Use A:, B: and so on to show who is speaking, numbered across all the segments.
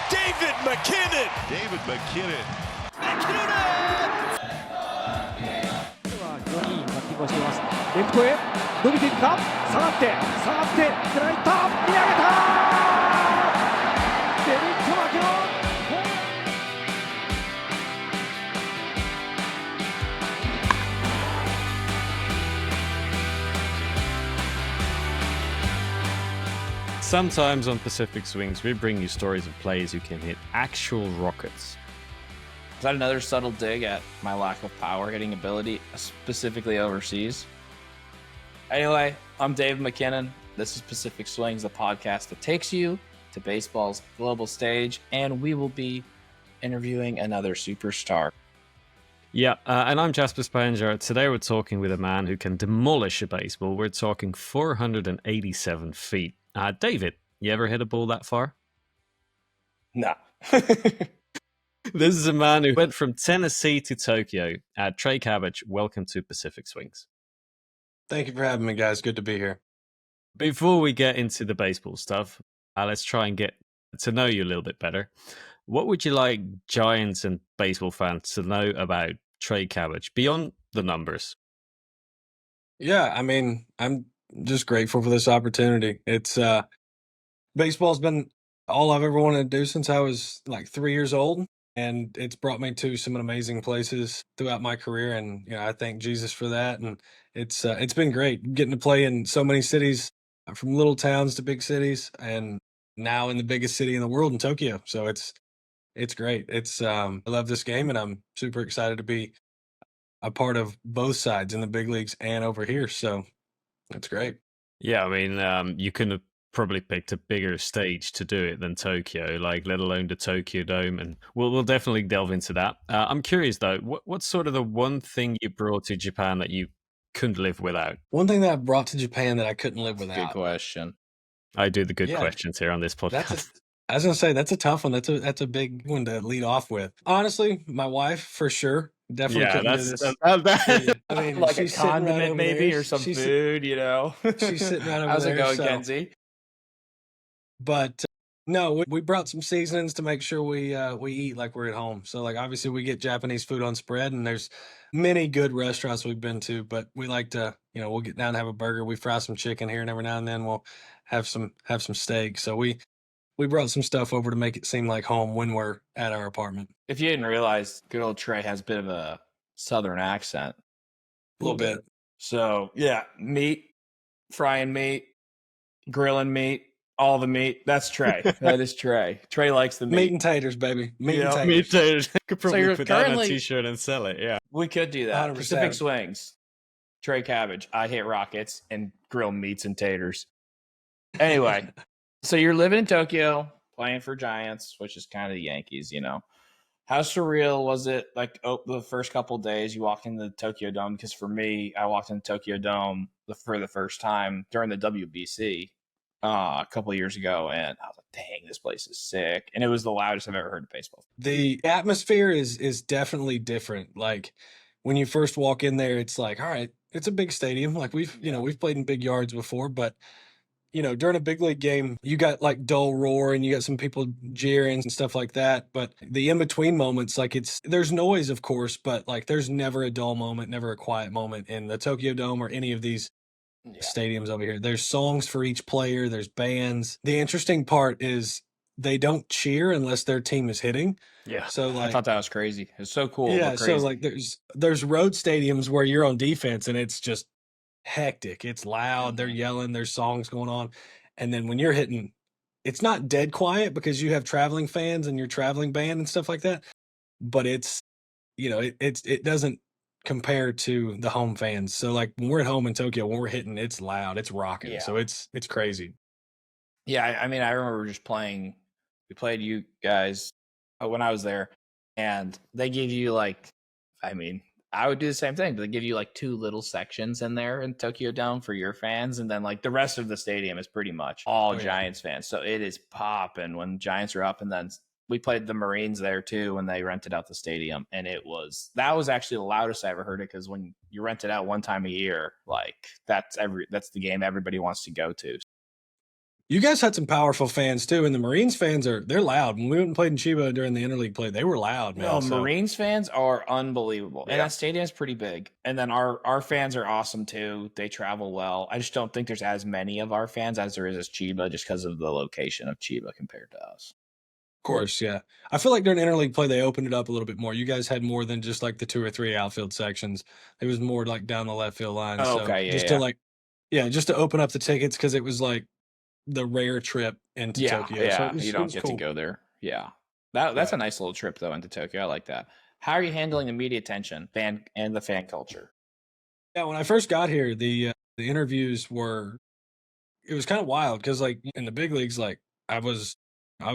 A: David McKinnon.
B: David McKinnon.
C: 非常にいいバッティングをしています。レフトへ伸びていくか、下がって捉えた、見上げた、デビッド・マキノン。
D: Sometimes on Pacific Swings, we bring you stories of players who can hit actual rockets.
E: Is that another subtle dig at my lack of power hitting ability, specifically overseas? Anyway, I'm Dave McKinnon. This is Pacific Swings, the podcast that takes you to baseball's global stage, and we will be interviewing another superstar.
D: Yeah, and I'm Jasper Spanger. Today we're talking with a man who can demolish a baseball. We're talking 487 feet. David, you ever hit a ball that far?
E: No.
D: This is a man who went from Tennessee to Tokyo. Trey Cabbage, welcome to Pacific Swings.
F: Thank you for having me, guys. Good to be here.
D: Before we get into the baseball stuff, let's try and get to know you a little bit better. What would you like Giants and baseball fans to know about Trey Cabbage beyond the numbers?
F: Yeah, I mean, I'm just grateful for this opportunity. It's baseball's been all I've ever wanted to do since I was like 3 years old, and it's brought me to some amazing places throughout my career, and I thank Jesus for that. And it's been great getting to play in so many cities, from little towns to big cities, and now in the biggest city in the world, in Tokyo. So it's great. I love this game, and I'm super excited to be a part of both sides in the big leagues and over here. So that's great.
D: Yeah, I mean, you could have probably picked a bigger stage to do it than Tokyo, like let alone the Tokyo Dome, and we'll definitely delve into that. I'm curious though, what's sort of the one thing you brought to Japan that you couldn't live without?
F: One thing that I brought to Japan that I couldn't live without.
E: Good question.
D: I do the good questions here on this podcast.
F: I was gonna say that's a tough one. That's a big one to lead off with. Honestly, my wife for sure. Definitely couldn't do this.
E: I mean, like a condiment maybe, or some food,
F: She's sitting right over there.
E: How's it going, Kenzie?
F: But no, we brought some seasonings to make sure we eat like we're at home. So like obviously we get Japanese food on spread, and there's many good restaurants we've been to, but we like to, we'll get down and have a burger. We fry some chicken here, and every now and then we'll have some steak. So we brought some stuff over to make it seem like home when we're at our apartment.
E: If you didn't realize, good old Trey has a bit of a southern accent.
F: A little bit.
E: So, yeah, meat, frying meat, grilling meat, all the meat. That's Trey. That is Trey. Trey likes the meat.
F: Meat and taters, baby. Meat and taters.
D: Meat and taters. Could probably put that on a
E: currently-
D: t-shirt and sell it, yeah.
E: We could do that.
F: 100%.
E: Pacific Swings, Trey Cabbage, I hit rockets, and grill meats and taters. Anyway, so you're living in Tokyo, playing for Giants, which is kind of the Yankees, How surreal was it, like, the first couple of days you walked into the Tokyo Dome? Because for me, I walked in the Tokyo Dome for the first time during the WBC a couple of years ago, and I was like, dang, this place is sick. And it was the loudest I've ever heard of baseball.
F: The atmosphere is definitely different. Like when you first walk in there, it's like, all right, it's a big stadium. Like we've played in big yards before, but during a big league game, you got like dull roar and you got some people jeering and stuff like that. But the in-between moments, like there's noise, of course, but like there's never a dull moment, never a quiet moment in the Tokyo Dome or any of these stadiums over here. There's songs for each player. There's bands. The interesting part is they don't cheer unless their team is hitting.
E: Yeah.
F: So like,
E: I thought that was crazy. It's so cool.
F: Yeah.
E: But
F: So
E: crazy.
F: like there's road stadiums where you're on defense and it's just hectic. It's loud. They're yelling. There's songs going on. And then when you're hitting, it's not dead quiet because you have traveling fans and your traveling band and stuff like that. But it's, it doesn't compare to the home fans. So like when we're at home in Tokyo, when we're hitting, it's loud, it's rocking.
E: Yeah.
F: So it's crazy.
E: Yeah. I mean, I remember just playing. We played you guys when I was there, and they give you I would do the same thing, but they give you like 2 little sections in there in Tokyo Dome for your fans. And then like the rest of the stadium is pretty much all Giants fans. So it is popping when Giants are up. And then we played the Marines there too when they rented out the stadium. And that was actually the loudest I ever heard it, because when you rent it out one time a year, like that's the game everybody wants to go to.
F: You guys had some powerful fans too, and the Marines fans they're loud. When we went and played in Chiba during the interleague play, they were loud, man.
E: No,
F: So,
E: Marines fans are unbelievable. And
F: Yeah.
E: that stadium's pretty big. And then our fans are awesome too. They travel well. I just don't think there's as many of our fans as there is as Chiba, just because of the location of Chiba compared to us.
F: of course, yeah. I feel like during interleague play, they opened it up a little bit more. You guys had more than just like the 2 or 3 outfield sections. It was more like down the left field line.
E: Oh,
F: so
E: okay, yeah,
F: just to open up the tickets, because it was like the rare trip into Tokyo.
E: Yeah,
F: So
E: you
F: it
E: don't
F: was
E: get
F: cool.
E: to go there. Yeah. That's a
F: Right.
E: nice little trip though into Tokyo. I like that. How are you handling the media attention and the fan culture?
F: Yeah, when I first got here, the interviews it was kind of wild, because like in the big leagues, like I was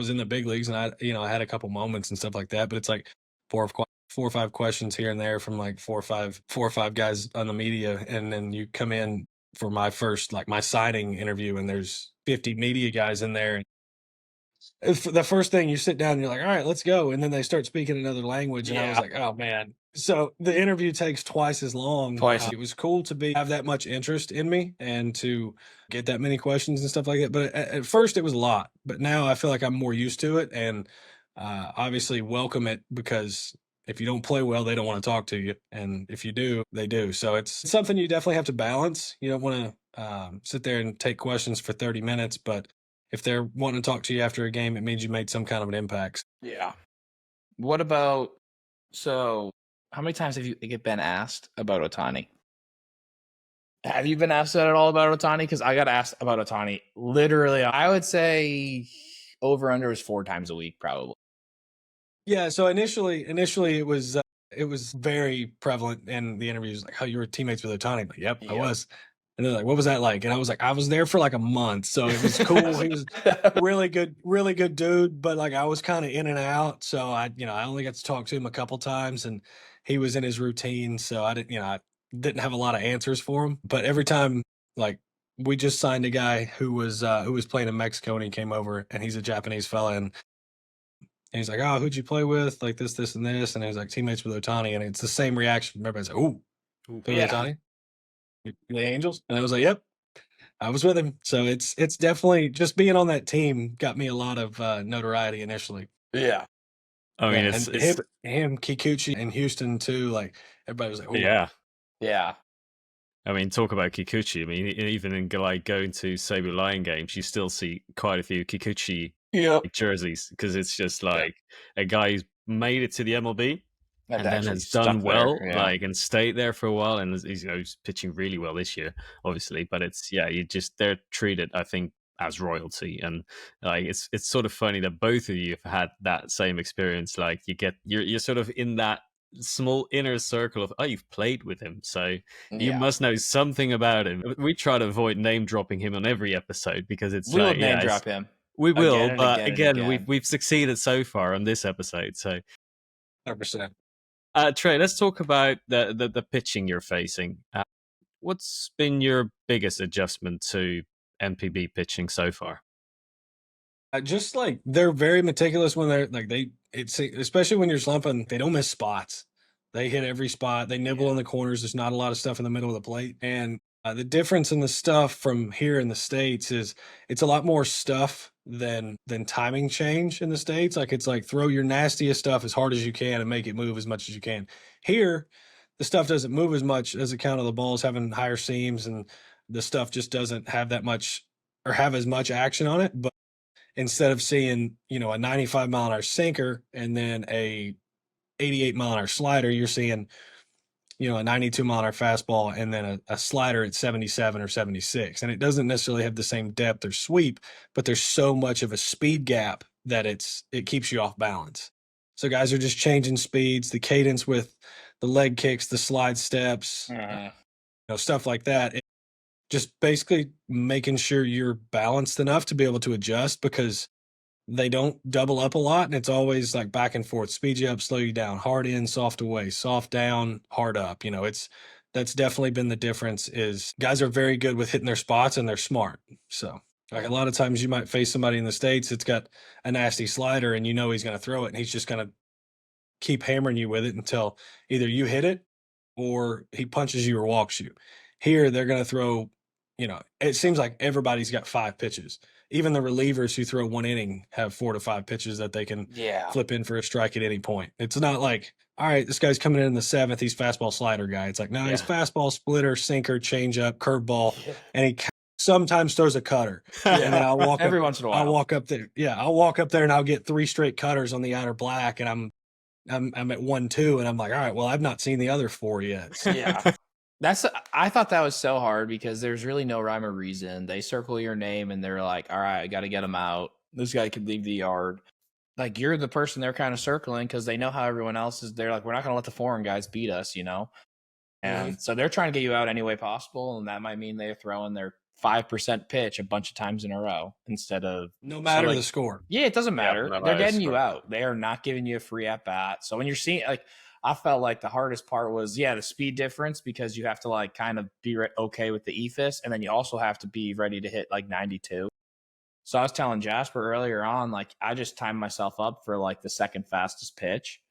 F: in the big leagues, and I had a couple moments and stuff like that, but it's like 4 or 5 questions here and there from like 4 or 5 guys on the media, and then you come in for my first, like, my signing interview, and there's 50 media guys in there. The first thing, you sit down and you're like, all right, let's go. And then they start speaking another language. And I was
E: Yeah.
F: like, oh man. So the interview takes twice as long. It was cool to have that much interest in me and to get that many questions and stuff like that. But at first it was a lot, but now I feel like I'm more used to it, and obviously welcome it, because if you don't play well, they don't want to talk to you. And if you do, they do. So it's something you definitely have to balance. You don't want to sit there and take questions for 30 minutes, but if they're wanting to talk to you after a game, it means you made some kind of an impact.
E: Yeah. What about, so how many times have you been asked about Otani? Have you been asked that at all about Otani? Because I got asked about Otani literally, I would say over under is 4 times a week, probably.
F: Yeah. So initially it was very prevalent in the interviews, like, how you were teammates with Otani. Like, yep, I
E: Yep.
F: was. And they're like, what was that like? And I was like, I was there for like a month. So it was cool. He was really good dude. But like, I was kind of in and out. So I only got to talk to him a couple times, and he was in his routine. So I didn't have a lot of answers for him. But every time, like, we just signed a guy who was playing in Mexico, and he came over, and he's a Japanese fella. And he's like, oh, who'd you play with? Like this, and this. And he was like, teammates with Otani. And it's the same reaction. Everybody's like, ooh, play with Otani? The Angels? And I was like, yep, I was with him. So it's definitely, just being on that team got me a lot of notoriety initially.
E: Yeah.
D: I mean,
F: Yeah,
D: it's
F: and him, Kikuchi in Houston too. Like, everybody was like, ooh.
D: yeah.
E: Yeah.
D: I mean, talk about Kikuchi. I mean, even in like going to Seibu Lion games, you still see quite a few Kikuchi jerseys, because it's just like a guy who's made it to the MLB and then has done well, like, and stayed there for a while, and he's pitching really well this year, obviously. But they're treated, I think, as royalty, and like it's sort of funny that both of you have had that same experience. Like, you're sort of in that small inner circle of, you've played with him, so you must know something about him. We try to avoid name dropping him on every episode, because it's
E: we will name drop him.
D: We will,
E: again
D: but
E: again.
D: we've succeeded so far on this episode. So
F: 100%.
D: Trey, let's talk about the pitching you're facing. What's been your biggest adjustment to NPB pitching so far?
F: Just like, they're very meticulous when they're like, especially when you're slumping, they don't miss spots. They hit every spot. They nibble in the corners. There's not a lot of stuff in the middle of the plate. And the difference in the stuff from here in the States is it's a lot more stuff than timing change in the States. Like, it's like, throw your nastiest stuff as hard as you can and make it move as much as you can. Here, the stuff doesn't move as much as account of the balls having higher seams, and the stuff just doesn't have that much or have as much action on it. But instead of seeing, a 95-mile-an-hour sinker and then a 88-mile-an-hour slider, you're seeing, a 92-mile-an-hour fastball and then a slider at 77 or 76. And it doesn't necessarily have the same depth or sweep, but there's so much of a speed gap that it keeps you off balance. So guys are just changing speeds, the cadence with the leg kicks, the slide steps, stuff like that. Just basically making sure you're balanced enough to be able to adjust, because they don't double up a lot, and it's always like back and forth, speed you up, slow you down, hard in, soft away, soft down, hard up. That's definitely been the difference. Is guys are very good with hitting their spots, and they're smart. So like, a lot of times you might face somebody in the States that's got a nasty slider, and he's going to throw it, and he's just going to keep hammering you with it until either you hit it or he punches you or walks you. Here, they're going to throw, it seems like everybody's got 5 pitches. even the relievers who throw 1 inning have 4 to 5 pitches that they can flip in for a strike at any point. It's not like, all right, this guy's coming in the 7th, he's fastball slider guy. It's like, no, he's fastball, splitter, sinker, changeup, curveball, and he sometimes throws a cutter. And then I'll walk
E: every
F: up,
E: once in a while.
F: I'll walk up there. Yeah, I'll walk up there and I'll get 3 straight cutters on the outer black, and I'm at 1-2, and I'm like, all right, well, I've not seen the other 4 yet. So.
E: Yeah. I thought that was so hard because there's really no rhyme or reason. They circle your name and they're like, all right, I got to get him out. This guy could leave the yard. Like, you're the person they're kind of circling because they know how everyone else is. They're like, we're not going to let the foreign guys beat us, you know? And so they're trying to get you out any way possible. And that might mean they're throwing their 5% pitch a bunch of times in a row instead of
F: no matter the score.
E: Yeah, it doesn't matter.
D: no
E: They're
D: matter
E: getting
D: the
E: you
D: score.
E: out. They are not giving you a free at bat. So when you're seeing, like, I felt like the hardest part was, the speed difference, because you have to like kind of be okay with the ephus, and then you also have to be ready to hit like 92. So I was telling Jasper earlier on, like, I just timed myself up for like the second fastest pitch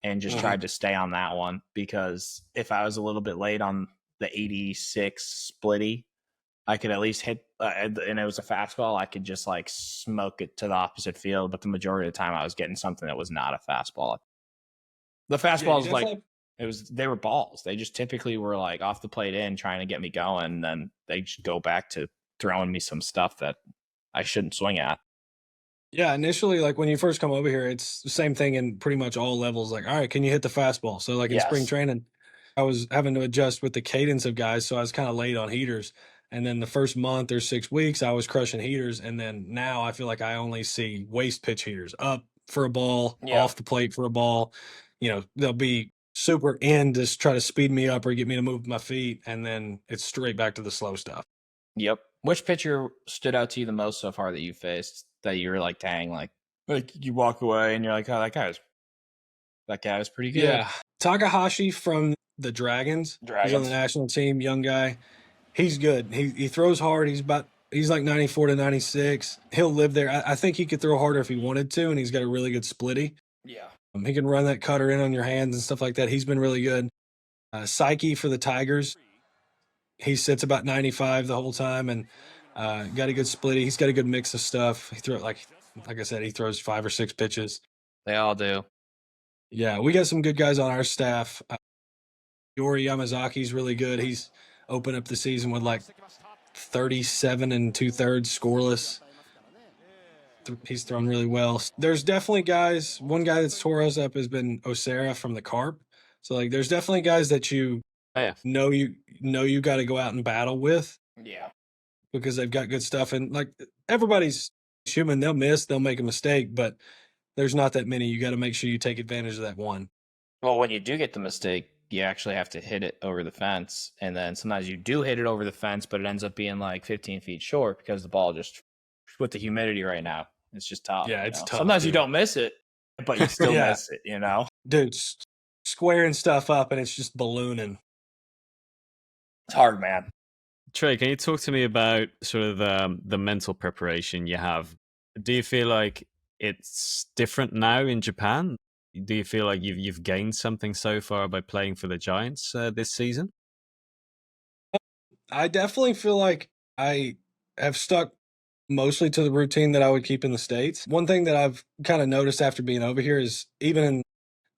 E: and just tried to stay on that one, because if I was a little bit late on the 86 splitty, I could at least hit, and it was a fastball, I could just like smoke it to the opposite field. But the majority of the time I was getting something that was not a fastball. The fastballs, they were balls. They just typically were like off the plate in, trying to get me going. And then they just go back to throwing me some stuff that I shouldn't swing at.
F: Yeah, initially, like when you first come over here, it's the same thing in pretty much all levels. Like, all right, can you hit the fastball? So like in spring training, I was having to adjust with the cadence of guys. So I was kind of late on heaters. And then the first month or 6 weeks, I was crushing heaters. And then now I feel like I only see waist pitch heaters, up for a ball, off the plate for a ball. You know, they'll be super in to try to speed me up or get me to move my feet. And then it's straight back to the slow stuff.
E: Yep. Which pitcher stood out to you the most so far that you faced, that you were like, dang, like you walk away and you're like, oh, that guy was pretty good.
F: Yeah. Takahashi from the Dragons. He's on the national team, young guy. He's good. He throws hard. He's like 94 to 96. He'll live there. I think he could throw harder if he wanted to, and he's got a really good splitty.
E: Yeah.
F: He can run that cutter in on your hands and stuff like that. He's been really good. Psyche for the Tigers. He sits about 95 the whole time, and got a good splitty. He's got a good mix of stuff. He throws, like I said, he throws 5 or 6 pitches.
E: They all do.
F: Yeah, we got some good guys on our staff. Yori Yamazaki's really good. He's opened up the season with like 37 2/3 scoreless. He's thrown really well. There's definitely guys. One guy that's tore us up has been Osera from the Carp. So like, there's definitely guys that you know you got to go out and battle with.
E: Yeah.
F: Because they've got good stuff, and like, everybody's human. They'll miss, they'll make a mistake, but there's not that many. You got to make sure you take advantage of that one.
E: Well, when you do get the mistake, you actually have to hit it over the fence. And then sometimes you do hit it over the fence, but it ends up being like 15 feet short because the ball just, with the humidity right now, it's just tough.
F: Yeah, it's tough.
E: Sometimes you don't miss it, but you still miss it, you know?
F: Dude, squaring stuff up and it's just ballooning.
E: It's hard, man.
D: Trey, can you talk to me about sort of the mental preparation you have? Do you feel like it's different now in Japan? Do you feel like you've gained something so far by playing for the Giants this season?
F: I definitely feel like I have stuck mostly to the routine that I would keep in the States. One thing that I've kind of noticed after being over here is, even in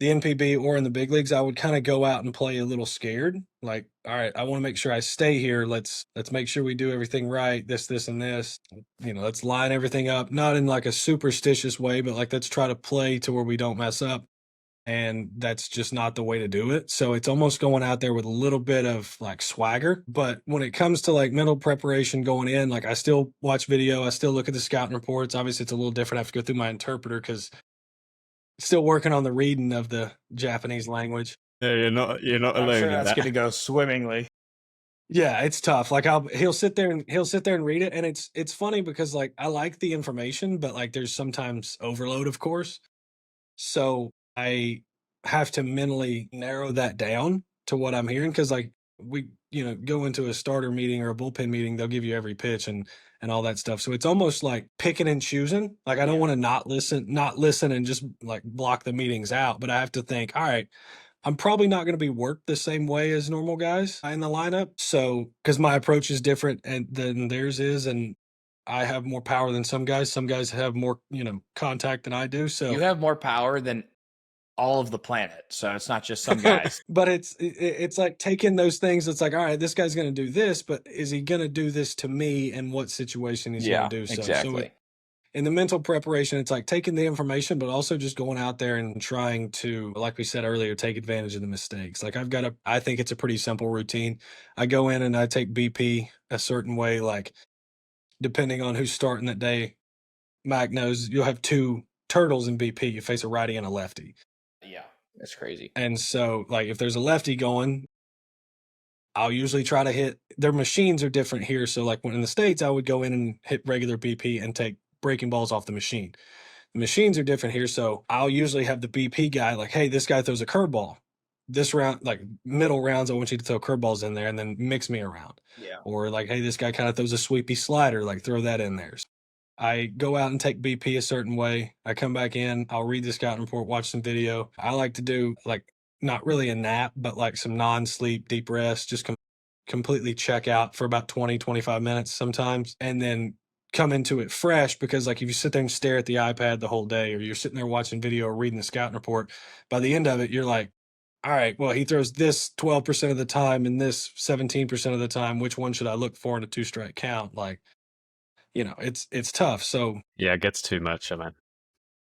F: the NPB or in the big leagues, I would kind of go out and play a little scared. Like, all right, I want to make sure I stay here. Let's make sure we do everything right. This, and this. You know, let's line everything up. Not in like a superstitious way, but like, let's try to play to where we don't mess up. And that's just not the way to do it. So it's almost going out there with a little bit of like swagger. But when it comes to like mental preparation going in, like, I still watch video. I still look at the scouting reports. Obviously, it's a little different. I have to go through my interpreter because still working on the reading of the Japanese language.
D: No, you're not
E: I'm
D: alone.
E: sure
D: in
E: that's
D: that.
E: going to go swimmingly.
F: Yeah, it's tough. Like, he'll sit there and read it, and it's funny because like, I like the information, but like, there's sometimes overload, of course. So I have to mentally narrow that down to what I'm hearing, because like, we go into a starter meeting or a bullpen meeting, they'll give you every pitch and all that stuff. So it's almost like picking and choosing. Like, I don't want to not listen and just like block the meetings out, but I have to think, all right, I'm probably not going to be worked the same way as normal guys in the lineup. So, because my approach is different than theirs is, and I have more power than some guys. Some guys have more, contact than I do. So
E: You have more power than all of the planet. So it's not just some guys.
F: but it's like taking those things. It's like, all right, this guy's going to do this, but is he going to do this to me, and what situation he's going to do so?
E: Exactly.
F: In the mental preparation, it's like taking the information, but also just going out there and trying to, like we said earlier, take advantage of the mistakes. Like I think it's a pretty simple routine. I go in and I take BP a certain way, like depending on who's starting that day. Mac knows you'll have 2 turtles in BP. You face a righty and a lefty.
E: Yeah, that's crazy.
F: And so, like, if there's a lefty going, I'll usually try to hit. Their machines are different here. So, like, when in the States, I would go in and hit regular BP and take breaking balls off the machine. The machines are different here. So, I'll usually have the BP guy, like, hey, this guy throws a curveball. This round, like middle rounds, I want you to throw curveballs in there and then mix me around.
E: Yeah.
F: Or, like, hey, this guy kind of throws a sweepy slider, like, throw that in there. I go out and take BP a certain way. I come back in, I'll read the scouting report, watch some video. I like to do, like, not really a nap, but like some non-sleep deep rest, just completely check out for about 20, 25 minutes sometimes, and then come into it fresh. Because like if you sit there and stare at the iPad the whole day, or you're sitting there watching video or reading the scouting report, by the end of it, you're like, all right, well, he throws this 12% of the time and this 17% of the time. Which one should I look for in a 2-strike count? Like, it's tough. So
D: Yeah, it gets too much, I mean.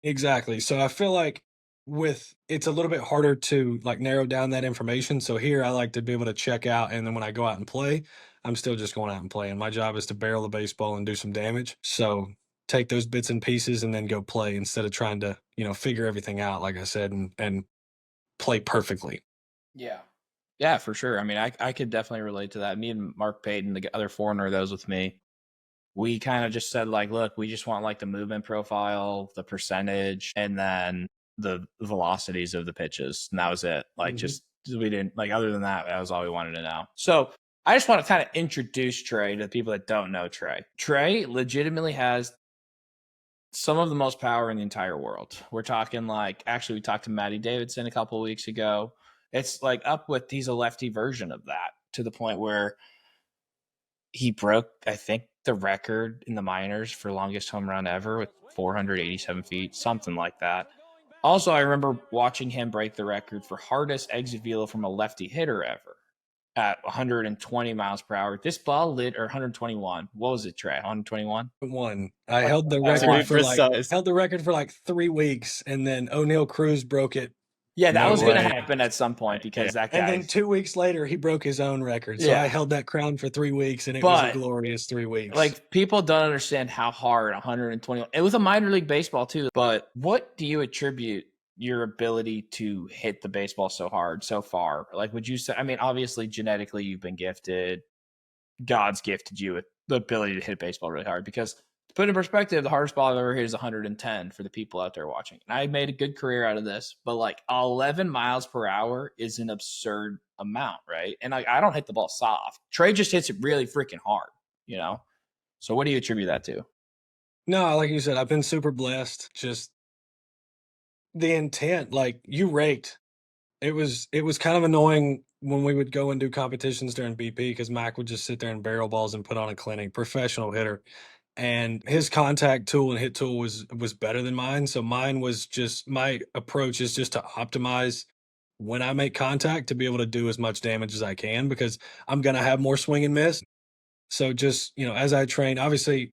F: exactly. So I feel like it's a little bit harder to like narrow down that information. So here I like to be able to check out, and then when I go out and play, I'm still just going out and playing. My job is to barrel the baseball and do some damage. So take those bits and pieces and then go play, instead of trying to, figure everything out, like I said, and play perfectly.
E: Yeah. Yeah, for sure. I mean, I could definitely relate to that. Me and Mark Payton, the other foreigner that was with me, we kind of just said, like, look, we just want like the movement profile, the percentage, and then the velocities of the pitches. And that was it. Like, just we didn't, like, other than that, that was all we wanted to know. So I just want to kind of introduce Trey to the people that don't know Trey. Trey legitimately has some of the most power in the entire world. We're talking like, actually, we talked to Matty Davidson a couple of weeks ago. It's like up with, he's a lefty version of that, to the point where he broke, I think, the record in the minors for longest home run ever with 487 feet, something like that. Also, I remember watching him break the record for hardest exit velo from a lefty hitter ever at 120 miles per hour. This ball lit, or 121. What was it, Trey? 121?
F: I held the record for like 3 weeks, and then O'Neal Cruz broke it.
E: Yeah, that was going to happen at some point, because that guy.
F: And then 2 weeks later, he broke his own record. So I held that crown for 3 weeks, and it was a glorious 3 weeks.
E: Like, people don't understand how hard 120. It was a minor league baseball too. But what do you attribute your ability to hit the baseball so hard so far? Like, would you say? I mean, obviously, genetically, you've been gifted. God's gifted you with the ability to hit baseball really hard. Because to put in perspective, the hardest ball I've ever hit is 110 for the people out there watching. And I made a good career out of this, but like 11 miles per hour is an absurd amount, right? And I don't hit the ball soft. Trey just hits it really freaking hard, So what do you attribute that to?
F: No, like you said, I've been super blessed. Just the intent, like you raked. It was kind of annoying when we would go and do competitions during BP, because Mac would just sit there and barrel balls and put on a clinic. Professional hitter. And his contact tool and hit tool was better than mine. So mine was just, my approach is just to optimize when I make contact to be able to do as much damage as I can, because I'm going to have more swing and miss. So just, as I train, obviously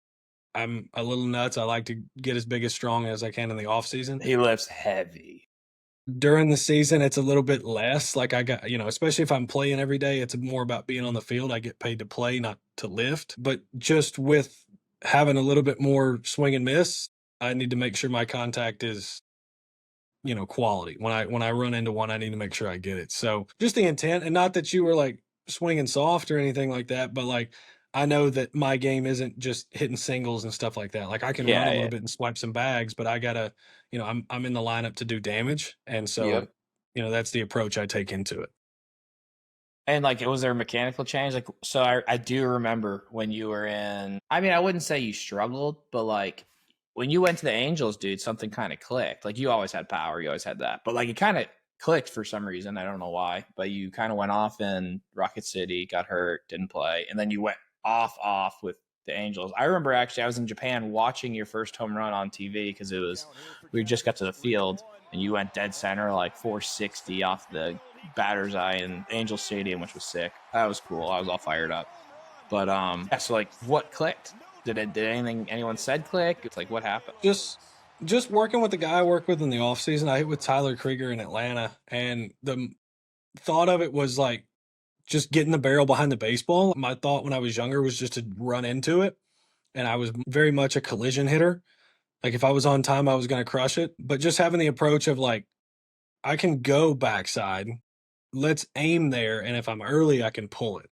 F: I'm a little nuts. I like to get as big as strong as I can in the off season.
E: He lifts heavy.
F: During the season, it's a little bit less. Like I got, especially if I'm playing every day, it's more about being on the field. I get paid to play, not to lift. But just with having a little bit more swing and miss, I need to make sure my contact is, quality. When I run into one, I need to make sure I get it. So just the intent, and not that you were like swinging soft or anything like that, but like I know that my game isn't just hitting singles and stuff like that. Like I can run a little bit and swipe some bags, but I gotta, I'm in the lineup to do damage, and so that's the approach I take into it.
E: And like, was there a mechanical change? Like, so I do remember when you were in, I mean, I wouldn't say you struggled, but like when you went to the Angels, dude, something kind of clicked. Like, you always had power, you always had that, but like it kind of clicked for some reason. I don't know why, but you kind of went off in Rocket City, got hurt, didn't play, and then you went off with the Angels. I remember actually I was in Japan watching your first home run on TV because we just got to the field and you went dead center like 460 off the batter's eye in Angel Stadium, which was sick. That was cool. I was all fired up. But yeah, so like what clicked? Did anyone said click? It's like what happened?
F: Just working with the guy I work with in the off season. I hit with Tyler Krieger in Atlanta, and the thought of it was like just getting the barrel behind the baseball. My thought when I was younger was just to run into it, and I was very much a collision hitter. Like if I was on time, I was going to crush it. But just having the approach of like, I can go backside, let's aim there, and if I'm early, I can pull it.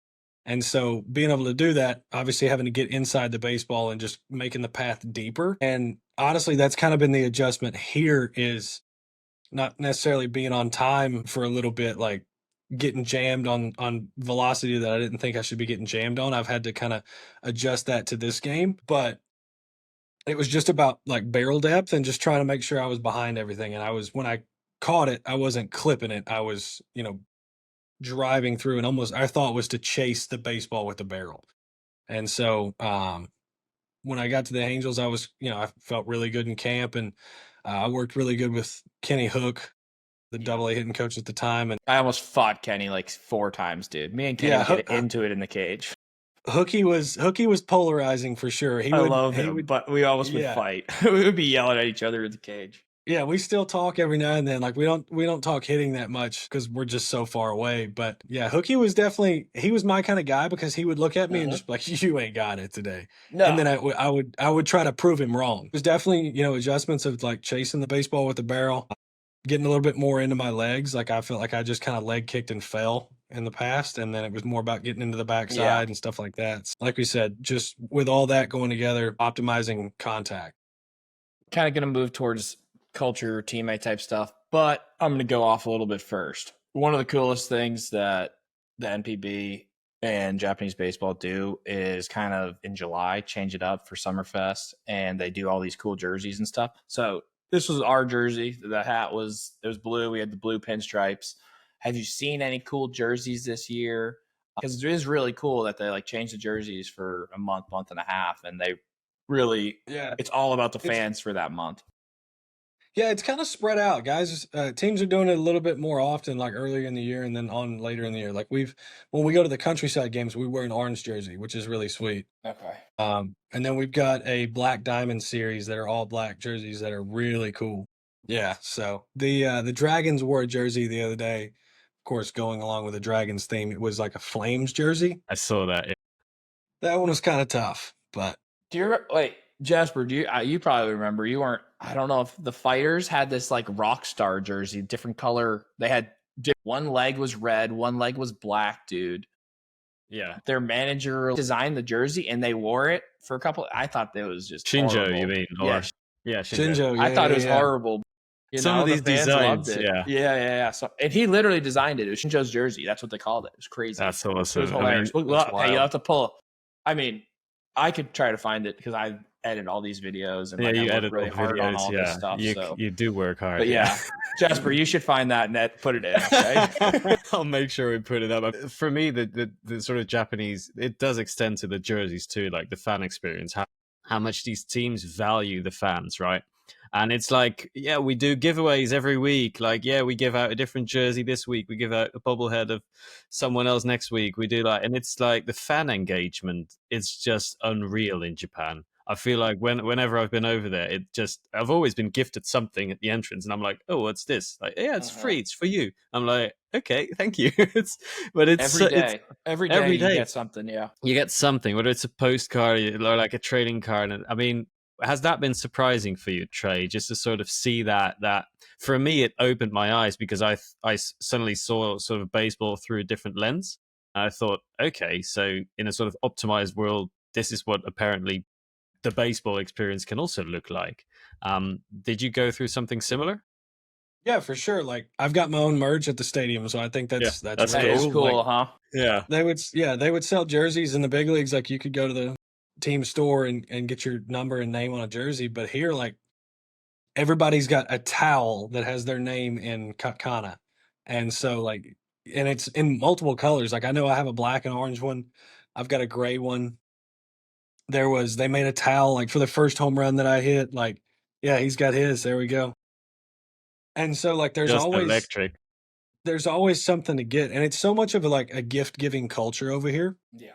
F: And so being able to do that, obviously having to get inside the baseball and just making the path deeper. And honestly, that's kind of been the adjustment here, is not necessarily being on time for a little bit, like getting jammed on velocity that I didn't think I should be getting jammed on. I've had to kind of adjust that to this game, but it was just about like barrel depth and just trying to make sure I was behind everything. And when I caught it, I wasn't clipping it. I was, driving through, and almost our thought was to chase the baseball with the barrel. And so when I got to the Angels, I felt really good in camp, and I worked really good with Kenny Hook, the double A hitting coach at the time. And
E: I almost fought Kenny like 4 times, dude. Me and Kenny get into it in the cage.
F: Hooky was polarizing for sure.
E: I love him, but we almost would fight. We would be yelling at each other in the cage.
F: Yeah, we still talk every now and then. Like we don't talk hitting that much because we're just so far away. But yeah, Hooky was he was my kind of guy, because he would look at me and just be like, you ain't got it today. No. And then I would try to prove him wrong. It was definitely, adjustments of like chasing the baseball with the barrel, getting a little bit more into my legs. Like I felt like I just kind of leg kicked and fell in the past. And then it was more about getting into the backside and stuff like that. So like we said, just with all that going together, optimizing contact.
E: Kind of going to move towards culture, teammate type stuff, but I'm going to go off a little bit first. One of the coolest things that the NPB and Japanese baseball do is kind of in July change it up for Summerfest, and they do all these cool jerseys and stuff. So this was our jersey. The hat was blue. We had the blue pinstripes. Have you seen any cool jerseys this year? Because it is really cool that they like change the jerseys for a month and a half, and they really it's all about the fans for that month.
F: Yeah, it's kind of spread out, guys. Teams are doing it a little bit more often, like earlier in the year and then on later in the year. Like when we go to the countryside games, we wear an orange jersey, which is really sweet.
E: Okay.
F: And then we've got a Black Diamond series that are all black jerseys that are really cool. Yeah. So the Dragons wore a jersey the other day, of course, going along with the Dragons theme. It was like a Flames jersey.
D: I saw that.
F: That one was kind of tough, but
E: do you wait? Jasper, you probably remember, you weren't, I don't know if the Fighters had this like rock star jersey, different color. They had one leg was red, one leg was black, dude.
D: Yeah.
E: Their manager designed the jersey and they wore it for a couple. I thought that was just
D: Shinjo,
E: horrible.
D: you mean? Yeah,
F: Shinjo.
E: I thought it was horrible.
D: Some of these designs,
E: yeah. So, and he literally designed it. It was Shinjo's jersey. That's what they called it. It was crazy.
D: That's awesome.
E: It was hilarious. Hey, you'll have to pull. I mean, I could try to find it because I edit all these videos and
D: you
E: I
D: edit
E: really hard
D: videos,
E: on all this stuff.
D: You do work hard.
E: But yeah, Jasper, you should find that and put it in. Okay?
D: I'll make sure we put it up. For me, the sort of Japanese, it does extend to the jerseys too, like the fan experience, how much these teams value the fans, right? And it's like, we do giveaways every week. Like, we give out a different jersey this week. We give out a bobblehead of someone else next week. We do and it's like the fan engagement, it's just unreal in Japan. I feel like whenever I've been over there, I've always been gifted something at the entrance, and I'm like, oh, what's this? Like, it's free, it's for you. I'm like, okay, thank you.
E: Every day you get something. Yeah,
D: you get something, whether it's a postcard or like a trading card. And I mean, has that been surprising for you, Trey? Just to sort of see that for me, it opened my eyes because I suddenly saw sort of baseball through a different lens. And I thought, okay, so in a sort of optimized world, this is what apparently the baseball experience can also look like. Did you go through something similar?
F: Yeah, for sure. Like I've got my own merch at the stadium, so I think that's
E: really cool, huh?
F: Yeah. They would sell jerseys in the big leagues. Like you could go to the team store and get your number and name on a jersey, but here, like everybody's got a towel that has their name in katakana, and so like, and it's in multiple colors. Like I know I have a black and orange one, I've got a gray one, they made a towel like for the first home run that I hit. Like, yeah, he's got his. There we go. And so like
D: Just electric.
F: there's always something to get, and it's so much of a gift giving culture over here.
E: Yeah.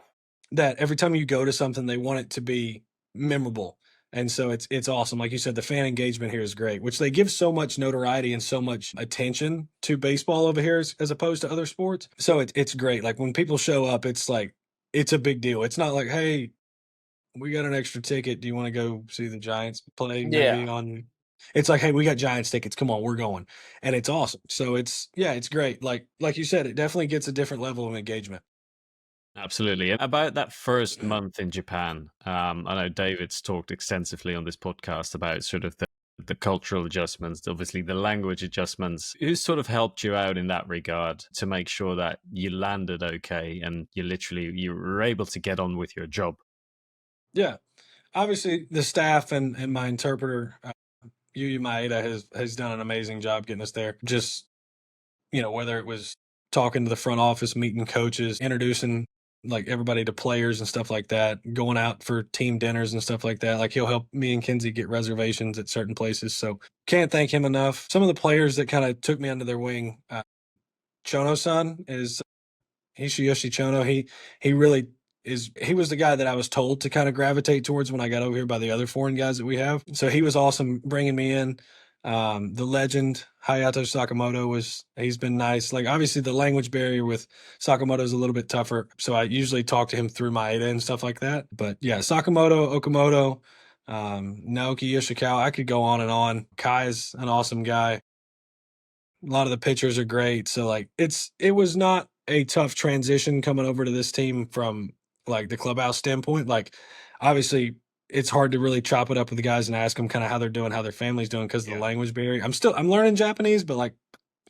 F: That every time you go to something, they want it to be memorable. And so it's awesome. Like you said, the fan engagement here is great, which they give so much notoriety and so much attention to baseball over here as opposed to other sports. So it's great. Like when people show up, it's like, it's a big deal. It's not like, hey, we got an extra ticket. Do you want to go see the Giants play maybe on? It's like, hey, we got Giants tickets. Come on, we're going. And it's awesome. So it's great. Like you said, it definitely gets a different level of engagement.
D: Absolutely. And about that first month in Japan, I know David's talked extensively on this podcast about sort of the cultural adjustments, obviously the language adjustments. Who sort of helped you out in that regard to make sure that you landed okay and you were able to get on with your job?
F: Yeah. Obviously, the staff and my interpreter, Yuya Maeda, has done an amazing job getting us there. Just, whether it was talking to the front office, meeting coaches, introducing like everybody to players and stuff like that, going out for team dinners and stuff like that. Like he'll help me and Kenzie get reservations at certain places. So can't thank him enough. Some of the players that kind of took me under their wing, Chono-san is Hishiyoshi Chono. He really he was the guy that I was told to kind of gravitate towards when I got over here by the other foreign guys that we have. So he was awesome bringing me in. The legend Hayato Sakamoto he's been nice. Like obviously the language barrier with Sakamoto is a little bit tougher. So I usually talk to him through Maeda and stuff like that. But yeah, Sakamoto, Okamoto, Naoki Yoshikawa, I could go on and on. Kai is an awesome guy. A lot of the pitchers are great. So like it was not a tough transition coming over to this team from like the clubhouse standpoint. Like obviously it's hard to really chop it up with the guys and ask them kind of how they're doing, how their family's doing because of the language barrier. I'm learning Japanese, but like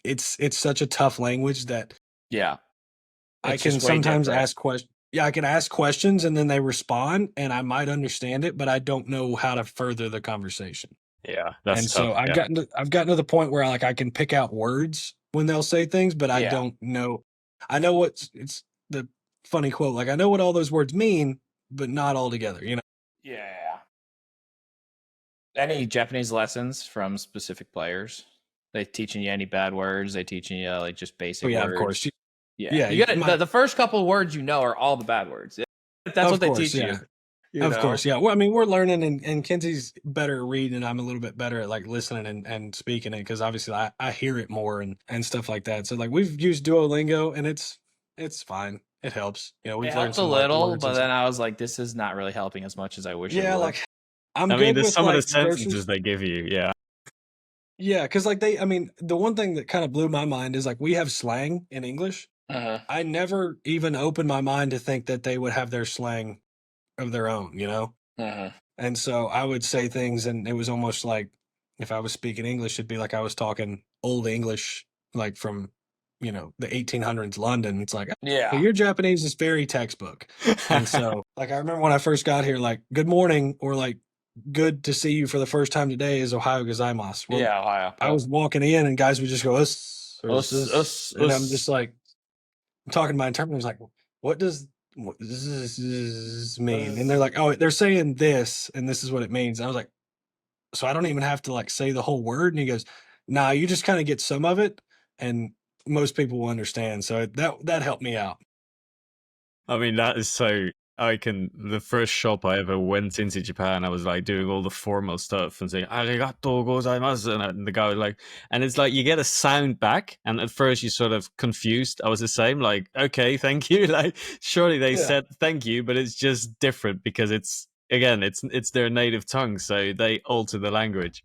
F: it's such a tough language that I can sometimes ask questions. Yeah, I can ask questions and then they respond and I might understand it, but I don't know how to further the conversation.
D: Yeah, that's
F: and
D: tough.
F: So I've gotten to the point where like I can pick out words when they'll say things, but I don't know. I know it's the funny quote. Like I know what all those words mean, but not all together.
E: Yeah. Any Japanese lessons from specific players? They teaching you any bad words? They teaching you like just basic words?
F: Of course.
E: Yeah. You got the first couple of words are all the bad words. That's what they teach you.
F: Of course, yeah. Well, I mean, we're learning, and Kenzie's better at reading, and I'm a little bit better at like listening and speaking it because obviously I hear it more and stuff like that. So like we've used Duolingo, and it's fine. It helps. We've learned
E: a little, but then I was like, this is not really helping as much as I wish.
F: Yeah,
E: it would.
F: Like
D: I mean, there's some of the sentences they give you. Yeah.
F: Yeah, because like the one thing that kind of blew my mind is like we have slang in English. I never even opened my mind to think that they would have their slang of their own, And so I would say things and it was almost like if I was speaking English, it'd be like I was talking old English, like from, the 1800s London. It's like, well, your Japanese is very textbook. And so like, I remember when I first got here, like good morning or like good to see you for the first time today is Ohio gozaimasu. Well,
E: Ohio.
F: I was walking in and guys would just go, us, and I'm just like, I'm talking to my interpreter. I was like, what does this mean? And they're like, oh, they're saying this, and this is what it means. And I was like, so I don't even have to like say the whole word. And he goes, nah, you just kind of get some of it, and most people will understand. So that helped me out.
D: I mean, that is so. The first shop I ever went into Japan, I was like doing all the formal stuff and saying "arigatou gozaimasu," and the guy was like, and it's like you get a sound back, and at first you're sort of confused. I was the same, like, okay, thank you. Like, surely they said thank you, but it's just different because it's their native tongue, so they alter the language.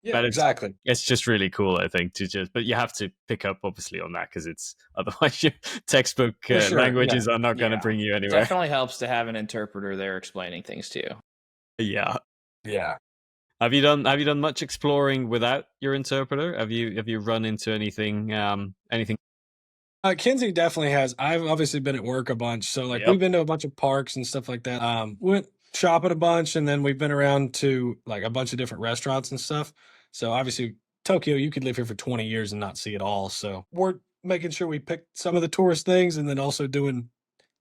F: Yeah, exactly.
D: It's just really cool, I think, but you have to pick up obviously on that because otherwise your textbook languages are not going to bring you anywhere.
E: It definitely helps to have an interpreter there explaining things to you.
D: Yeah.
F: Yeah.
D: Have you done much exploring without your interpreter? Have you run into anything?
F: Kenzie definitely has. I've obviously been at work a bunch, so like we've been to a bunch of parks and stuff like that. Went shopping a bunch, and then we've been around to like a bunch of different restaurants and stuff. So obviously Tokyo, you could live here for 20 years and not see it all. So we're making sure we pick some of the tourist things and then also doing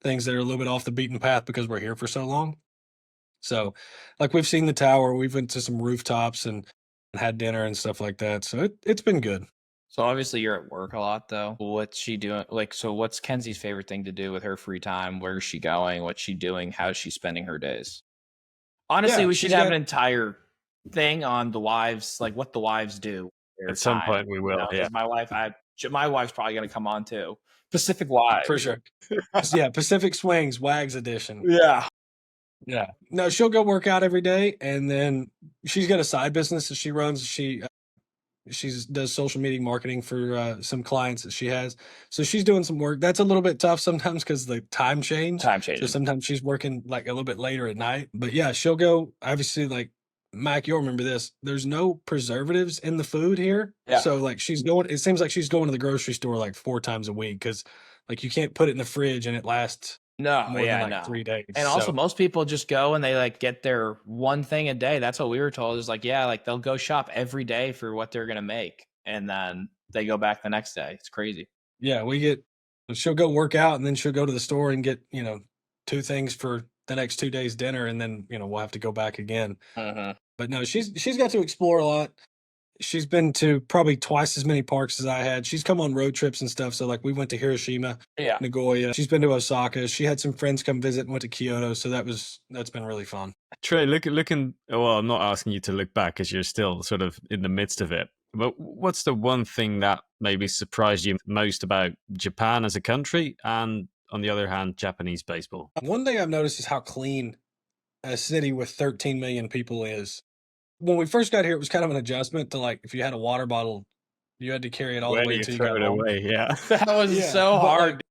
F: things that are a little bit off the beaten path because we're here for so long. So, like, we've seen the tower, we've went to some rooftops and had dinner and stuff like that. So it's been good.
E: So obviously you're at work a lot though. What's she doing? Like, so what's Kenzie's favorite thing to do with her free time? Where's she going? What's she doing? How's she spending her days? Honestly,
F: Yeah,
E: we should
F: she's
E: have
F: got
E: an entire thing on the wives, like what the wives do. Their
D: At some
E: time,
D: point we will. Yeah.
E: 'cause my wife's probably going to come on too. Pacific Wives.
F: for sure. Yeah, Pacific Swings Wags edition.
E: Yeah.
F: Yeah. No, she'll go work out every day, and then she's got a side business that she runs. She does social media marketing for some clients that she has. So she's doing some work. That's a little bit tough sometimes because the time change.
E: Time
F: So
E: changes.
F: sometimes she's working like a little bit later at night. But yeah, she'll go. Obviously, like Mac, you'll remember this. There's no preservatives in the food here.
E: Yeah.
F: So like she's going. It seems like she's going to the grocery store like 4 times a week because like you can't put it in the fridge and it lasts
E: No,
F: more
E: yeah,
F: than like
E: no.
F: 3 days.
E: And also,
F: So,
E: most people just go and they like get their one thing a day. That's what we were told. Is like, yeah, like they'll go shop every day for what they're gonna make, and then they go back the next day. It's crazy.
F: yeah, she'll go work out and then she'll go to the store and get 2 things for the next 2 days dinner, and then we'll have to go back again. But no, she's got to explore a lot. She's been to probably twice as many parks as I had. She's come on road trips and stuff. So like we went to Hiroshima,
E: Yeah.
F: Nagoya. She's been to Osaka. She had some friends come visit and went to Kyoto. So that's been really fun.
D: Trey, looking. Well, I'm not asking you to look back because you're still sort of in the midst of it. But what's the one thing that maybe surprised you most about Japan as a country, and on the other hand, Japanese baseball?
F: One thing I've noticed is how clean a city with 13 million people is. When we first got here, it was kind of an adjustment to like if you had a water bottle, you had to carry it all
D: Where
F: the way
D: do you
F: until you
D: throw
F: got
D: it
F: home.
D: away? Yeah.
E: That was
F: Yeah,
E: so
F: but,
E: hard.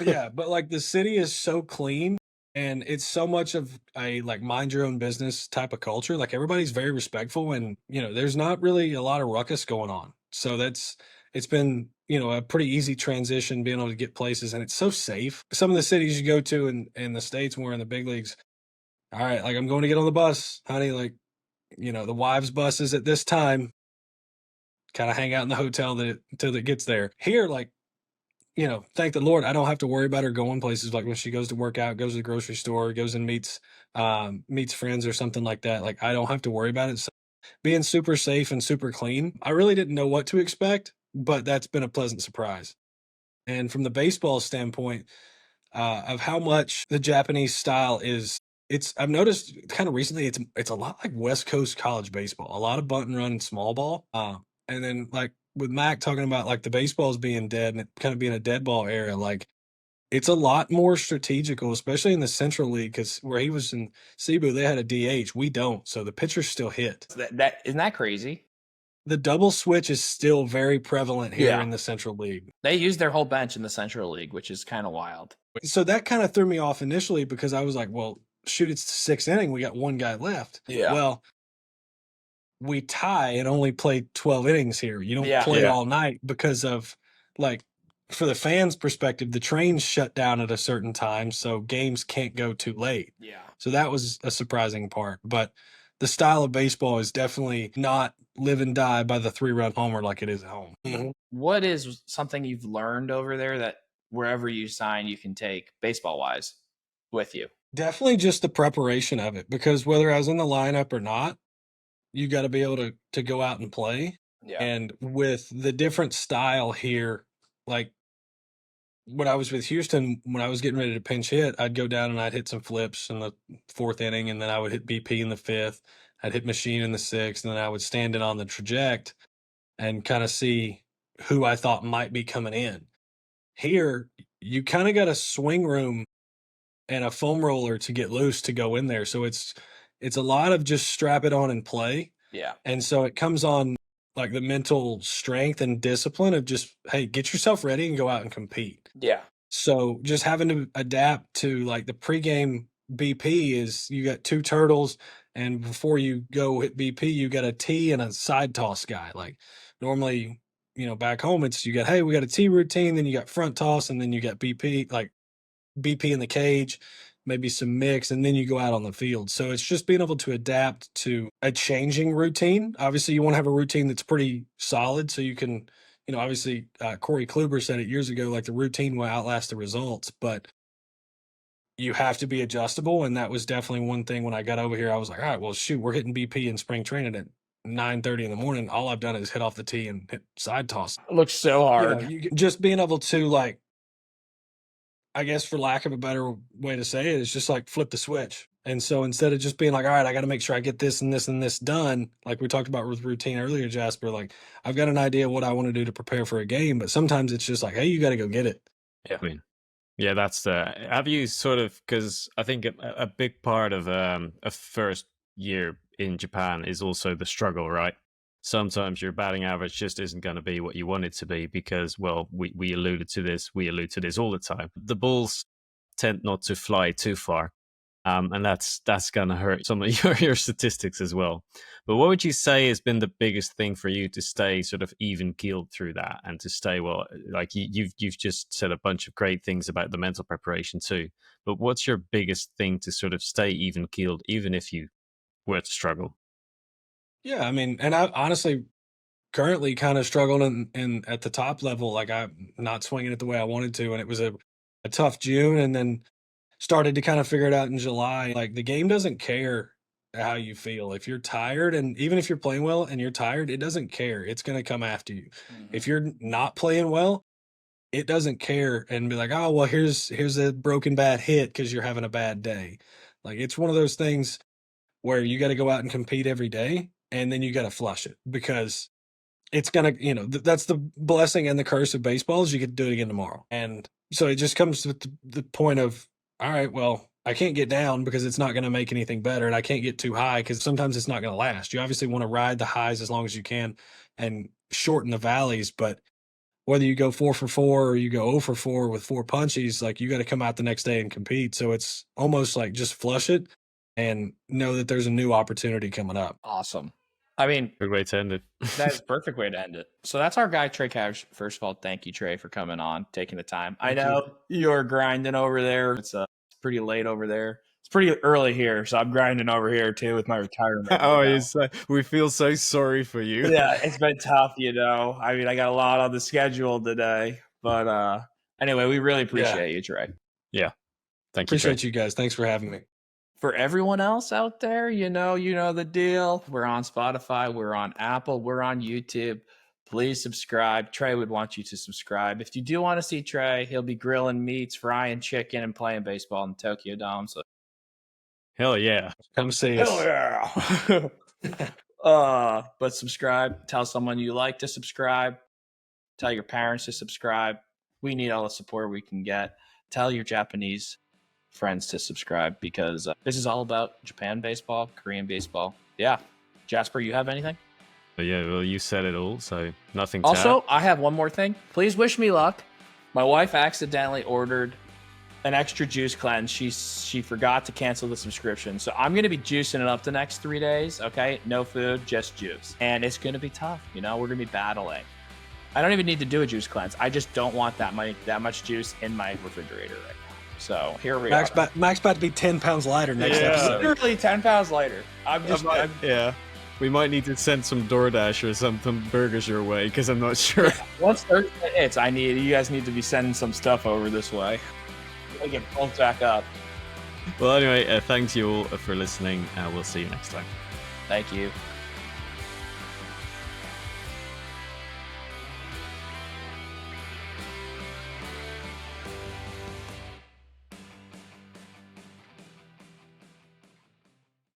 F: Yeah, but like the city is so clean and it's so much of a like mind your own business type of culture. Like everybody's very respectful and there's not really a lot of ruckus going on. So it's been, a pretty easy transition being able to get places, and it's so safe. Some of the cities you go to in the States when we're in the big leagues, all right, like I'm going to get on the bus, honey, like, the wives' bus is at this time. Kind of hang out in the hotel until it gets there. Here, like, thank the Lord, I don't have to worry about her going places. Like when she goes to work out, goes to the grocery store, goes and meets friends or something like that. Like I don't have to worry about it. So being super safe and super clean, I really didn't know what to expect, but that's been a pleasant surprise. And from the baseball standpoint, of how much the Japanese style is, I've noticed kind of recently it's a lot like West Coast college baseball, a lot of bunt and run and small ball. And then like with Mac talking about like the baseballs being dead and it kind of being a dead ball era, like it's a lot more strategical, especially in the Central League, because where he was in Cebu, they had a DH. We don't, so the pitchers still hit.
E: That isn't that crazy?
F: The double switch is still very prevalent here
E: Yeah.
F: in the Central League.
E: They use their whole bench in the Central League, which is kind of wild.
F: So that kind of threw me off initially because I was like, well, shoot, it's the 6th inning. We got one guy left.
E: Yeah.
F: Well, we tie and only play 12 innings here. You don't
E: Yeah.
F: play
D: Yeah.
F: all night because of like, for the fans' perspective, the trains shut down at a certain time, so games can't go too late.
E: Yeah.
F: So that was a surprising part. But the style of baseball is definitely not live and die by the 3-run homer like it is at home.
E: What is something you've learned over there that wherever you sign, you can take baseball wise with you?
F: Definitely just the preparation of it, because whether I was in the lineup or not, you got to be able to go out and play.
E: Yeah.
F: And with the different style here, like when I was with Houston, when I was getting ready to pinch hit, I'd go down and I'd hit some flips in the 4th inning, and then I would hit BP in the 5th. I'd hit machine in the 6th, and then I would stand it on the traject and kind of see who I thought might be coming in. Here, you kind of got a swing room and a foam roller to get loose to go in there. So it's a lot of just strap it on and play.
E: Yeah.
F: And so it comes on like the mental strength and discipline of just, hey, get yourself ready and go out and compete.
E: Yeah.
F: So just having to adapt to like the pregame BP is you got 2 turtles, and before you go hit BP, you got a T and a side toss guy. Like normally, back home it's you got, hey, we got a T routine, then you got front toss, and then you got BP, like BP in the cage, maybe some mix, and then you go out on the field. So it's just being able to adapt to a changing routine. Obviously, you want to have a routine that's pretty solid so you can, obviously Corey Kluber said it years ago, like the routine will outlast the results. But you have to be adjustable. And that was definitely one thing when I got over here. I was like, all right, well, shoot, we're hitting BP in spring training at 9:30 in the morning. All I've done is hit off the tee and hit side toss.
E: It looks so hard.
F: Just being able to, like, I guess for lack of a better way to say it, it's just like flip the switch. And so instead of just being like, all right, I got to make sure I get this and this and this done, like we talked about with routine earlier, Jasper, like I've got an idea of what I want to do to prepare for a game, but sometimes it's just like, hey, you got to go get it.
D: Yeah. I mean, yeah, that's have you sort of, because I think a big part of a first year in Japan is also the struggle, right? Sometimes your batting average just isn't going to be what you want it to be because, well, we allude to this all the time. The balls tend not to fly too far, and that's going to hurt some of your statistics as well. But what would you say has been the biggest thing for you to stay sort of even keeled through that, and to stay, well, like you've just said a bunch of great things about the mental preparation too. But what's your biggest thing to sort of stay even keeled, even if you were to struggle?
F: Yeah, I mean, and I honestly currently kind of struggling in at the top level. Like I'm not swinging it the way I wanted to, and it was a tough June, and then started to kind of figure it out in July. Like the game doesn't care how you feel. If you're tired, and even if you're playing well and you're tired, it doesn't care. It's going to come after you. If you're not playing well, it doesn't care and be like, oh, well, here's a broken bad hit because you're having a bad day. Like it's one of those things where you got to go out and compete every day, and then you got to flush it because it's going to, that's the blessing and the curse of baseball is you get to do it again tomorrow. And so it just comes to the point of, all right, well, I can't get down because it's not going to make anything better. And I can't get too high because sometimes it's not going to last. You obviously want to ride the highs as long as you can and shorten the valleys. But whether you go 4 for 4 or you go 0 for 4 with 4 punchies, like you got to come out the next day and compete. So it's almost like just flush it and know that there's a new opportunity coming up.
E: Awesome. I mean,
D: good way to end it.
E: That's a perfect way to end it. So that's our guy, Trey Cabbage. First of all, thank you, Trey, for coming on, taking the time. I know you're grinding over there. It's pretty late over there. It's pretty early here, so I'm grinding over here too with my retirement.
D: We feel so sorry for you.
E: Yeah, it's been tough, I mean, I got a lot on the schedule today, but anyway, we really appreciate you, Trey.
D: Yeah, thank you.
F: Appreciate you guys. Thanks for having me.
E: For everyone else out there, you know the deal. We're on Spotify, we're on Apple, we're on YouTube. Please subscribe. Trey would want you to subscribe. If you do want to see Trey, he'll be grilling meats, frying chicken, and playing baseball in the Tokyo Dome. So,
D: hell yeah,
F: come see us.
E: Hell yeah. But subscribe. Tell someone you like to subscribe. Tell your parents to subscribe. We need all the support we can get. Tell your Japanese friends to subscribe because this is all about Japan baseball, Korean baseball. Yeah. Jasper, you have anything?
D: Yeah, well, you said it all, so nothing to
E: Also,
D: add.
E: I have one more thing. Please wish me luck. My wife accidentally ordered an extra juice cleanse. She forgot to cancel the subscription. So I'm going to be juicing it up the next 3 days, okay? No food, just juice. And it's going to be tough, We're going to be battling. I don't even need to do a juice cleanse. I just don't want that much juice in my refrigerator right now. So here we are.
F: Max about to be 10 pounds lighter next episode.
E: Literally 10 pounds lighter.
D: Yeah. We might need to send some DoorDash or some burgers your way because I'm not sure.
E: Once Thursday hits, you guys need to be sending some stuff over this way. I get pulled back up.
D: Well, anyway, thanks you all for listening. We'll see you next time.
E: Thank you.